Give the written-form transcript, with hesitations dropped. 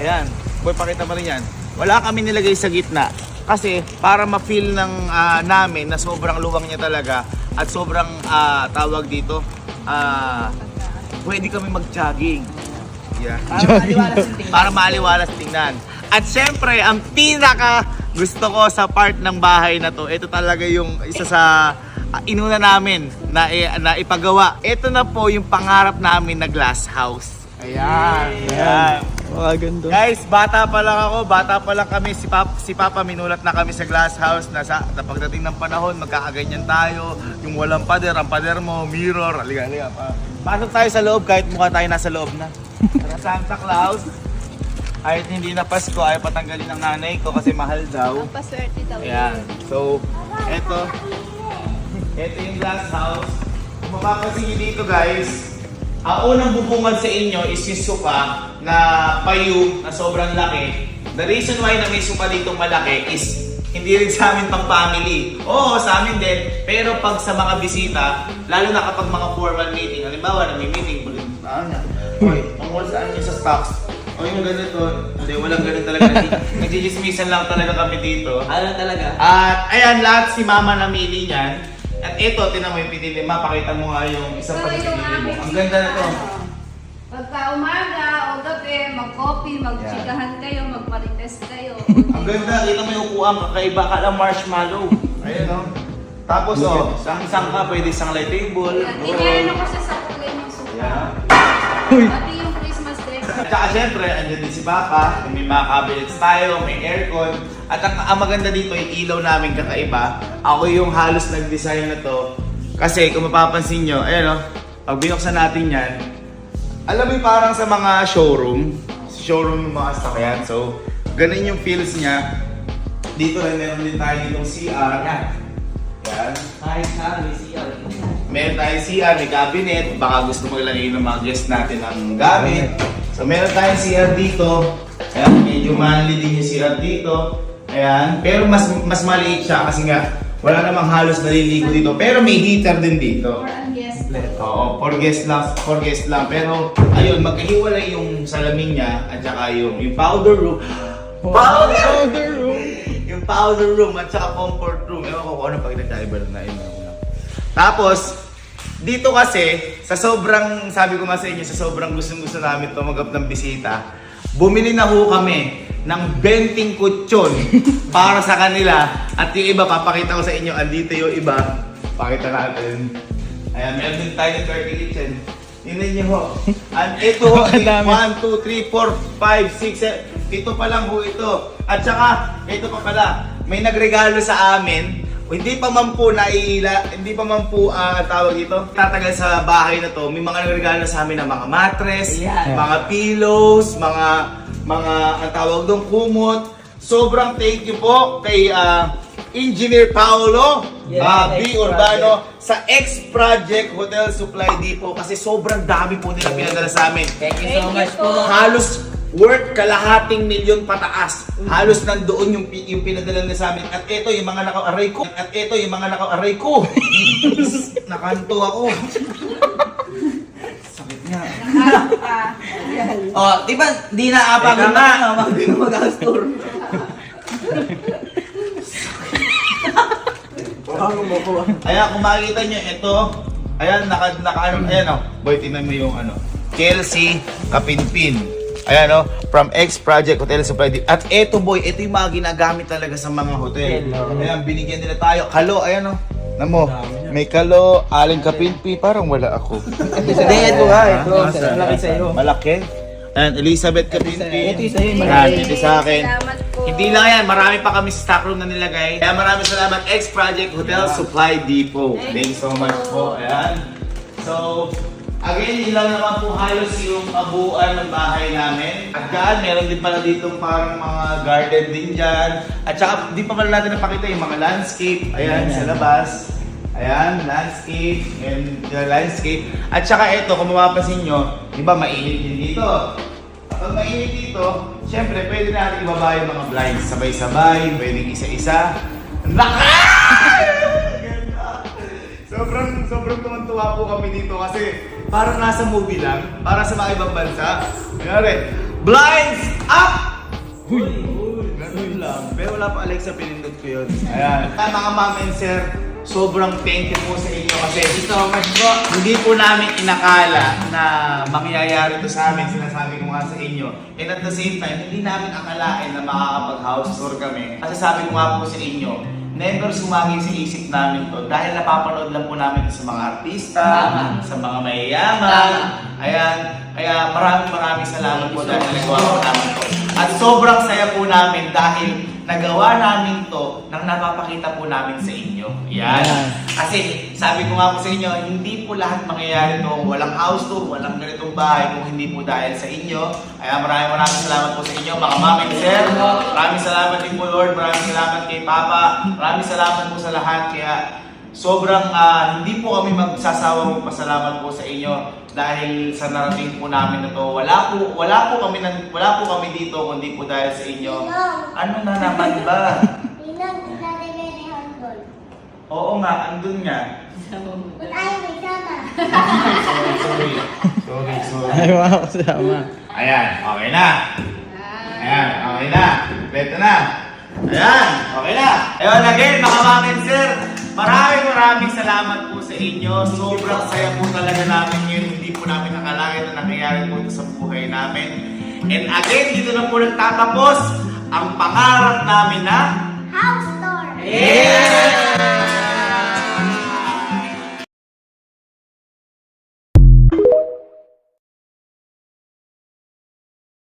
Ayan, boy, pakita mo rin yan. Wala kami nilagay sa gitna. Kasi para ma-feel ng namin na sobrang luwang niya talaga at sobrang tawag dito, pwede kami mag-jogging. Yeah. Para maaliwalas tingnan. At syempre, ang pinaka gusto ko sa part ng bahay na to, ito talaga yung isa sa inuna namin na ipagawa. Ito na po yung pangarap namin na glass house. Ayan. Ayan. Ganda. Guys, bata pa lang ako, bata pa lang kami, si Papa minulat na kami sa glass house na pagdating ng panahon, magkakaganyan tayo, yung walang pader, ang pader mo, mirror, aliga. Pasok tayo sa loob kahit mukha tayo nasa loob na. Santa Claus, kahit hindi na Pasko, ay patanggalin ng nanay ko kasi mahal daw. Ang paswerte daw. Ayan, so, ito yung glass house. Kung mapapansin nyo dito guys, ang unang bubungad sa inyo is yung sofa na payo na sobrang laki. The reason why na may sofa ditong malaki is hindi rin sa amin pang family. Oo, sa amin din. Pero pag sa mga bisita, lalo na kapag mga formal meeting, halimbawa na may meeting, tungkol saan nyo sa stocks. O yung ganito, hindi, walang ganun talaga. Nagsismisan lang talaga kami dito. Ano talaga? At ayan, lahat si Mama namili niyan. At ito, tinan mo yung pinili. Pakita mo nga yung isang pagpipili mo. Ang ganda na to. Pagka umaga o gabi, mag-coffee, mag-chikahan kayo, mag-marites kayo. Ang ganda, kita mo yung upuan, kakaiba ka lang marshmallow. Ayun o. Tapos o, sang-sang ka, pwede sang light table. Tiniyano ko siya sa kulay ng sofa. Yeah. Pati yung Christmas tree. At saka syempre, andyan din si Papa. May mga cabinets tayo, may aircon. At ang maganda dito, yung ilaw namin kakaiba. Ako yung halos nag-design na to. Kasi kung mapapansin nyo, ayan o, pag binuksan natin yan, alam mo yung parang sa mga showroom ng mga sasakyan. So, ganun yung feels niya. Dito rin meron din tayo ditong CR. Yan. Ay, may CR. Meron tayong CR, may cabinet. Baka gusto maglagay ng mga guest natin ng gamit. So, meron tayong CR dito. Ayan, medyo manly din yung CR dito. Ayan. Pero mas maliit siya kasi nga wala namang halos naliligo dito. Pero may heater din dito. For ang guest. Oo, for guest lang. Pero ayun, magkahiwalay yung salamin niya at saka yung powder room. Powder room! Yung powder room at saka comfort room. Ewan ko kung ano pag nagkaiba na yun. Tapos, dito kasi, sabi ko nga sa inyo, sa sobrang gusto namin tumanggap ng bisita, bumili na ho kami ng benting kutsyon para sa kanila. At yung iba, papakita ko sa inyo, andito yung iba. Pakita natin. Ayan, meron din tayo ng dirty kitchen. Tingnan nyo ho. And ito ho, 1, 2, 3, 4, 5, 6, 7. Ito pa lang ho ito. At saka, ito pa pala. May nagregalo sa amin. Hindi pa man po tawag ito. Tatagal sa bahay na to, may mga nagregalo sa amin ng mga mattress, mga pillows, mga ang tawag doon, kumot. Sobrang thank you po kay Engineer Paolo B. Urbano sa X-Project Hotel Supply Depot kasi sobrang dami po nila pinadala sa amin. Thank you so much po. Halos worth kalahating milyon pataas. Halos nandoon yung pinadala nila sa amin. At ito yung mga naka-aray ko. Nakanto ako. Sakit nga. Oh, di ba di naapag na mag-store. Ayan, kung makikita nyo, ito, ayan, ayan o, boy, tingnan mo yung Kelsey Kapinpin. Ayan o, from X-Project Hotel Supply. At ito boy, ito yung mga ginagamit talaga sa mga hotel. Ayan, binigyan nila tayo. Kalo, ayan o, namo, may kalo, Aling Kapinpin, parang wala ako. Hindi, ito ha, ito. Malaki sa'yo. Malaki. Ayan, Elizabeth Kapinpin. Ito yung sa'yo, Ayan, ito sa akin. Salamat po. Hindi lang yan, marami pa kami sa stockroom na nilagay. Kaya maraming salamat, X-Project Hotel Supply Depot. Thank you so much po. Ayan. So, again, yun lang naman po halos yung kabuuan ng bahay namin. At dyan, meron din pala ditong parang mga garden din dyan. At saka, di pa pala natin napakita yung mga landscape. Ayan, sa labas. Ayan, landscape and landscape. At saka ito, kung mapapansin nyo, di ba mainit din dito? Kapag mainit dito, syempre pwede natin ibaba yung mga blinds. Sabay-sabay, pwedeng isa-isa. Sobrang tuwan-tuwa po kami dito kasi parang nasa movie lang, para sa mga ibang bansa. Kaya Blinds up! Ganun lang. Pero wala pa Alexa, pinindot ko yun. Ayan. Mga ma'am and sir, sobrang thank you po sa inyo kasi So much po. hindi po namin inakala na mangyayari ito sa amin, sinasabi ko nga sa inyo. And at the same time, hindi namin akalain na makakapag-house tour kami. Kasi sabi ko nga po sa inyo, never sumagi sa isip namin to dahil napapanood lang po namin ito sa mga artista, sa mga mayayaman. Ayan, kaya maraming salamat po dahil nagawa po namin to. At sobrang saya po namin dahil nagawa namin to nang napapakita po namin sa inyo. Yan. Kasi sabi ko nga po sa inyo, hindi po lahat mangyayari to. Walang house tour, walang ganitong bahay kung hindi po dahil sa inyo. Kaya maraming salamat po sa inyo, mga mami and sir. Maraming salamat din po Lord, maraming salamat kay Papa. Maraming salamat po sa lahat. Kaya sobrang hindi po kami magsasawang magpasalamat po sa inyo dahil sa narating po namin na to. Wala po kami dito kundi po dahil sa inyo. Ano na naman ba? Oo nga, andun nga. Sorry. Ay, wow, sama. Ayan, okay na. Ayan, okay na. Beto na. Ayan, okay na. Ayun again, mga ma'am and sir, maraming salamat po sa inyo. Sobrang saya po talaga namin yun. Hindi po namin nakalain na nangyayari po ito sa buhay namin. And again, dito na po nagtatapos ang pangarap namin na House tour! Yeah!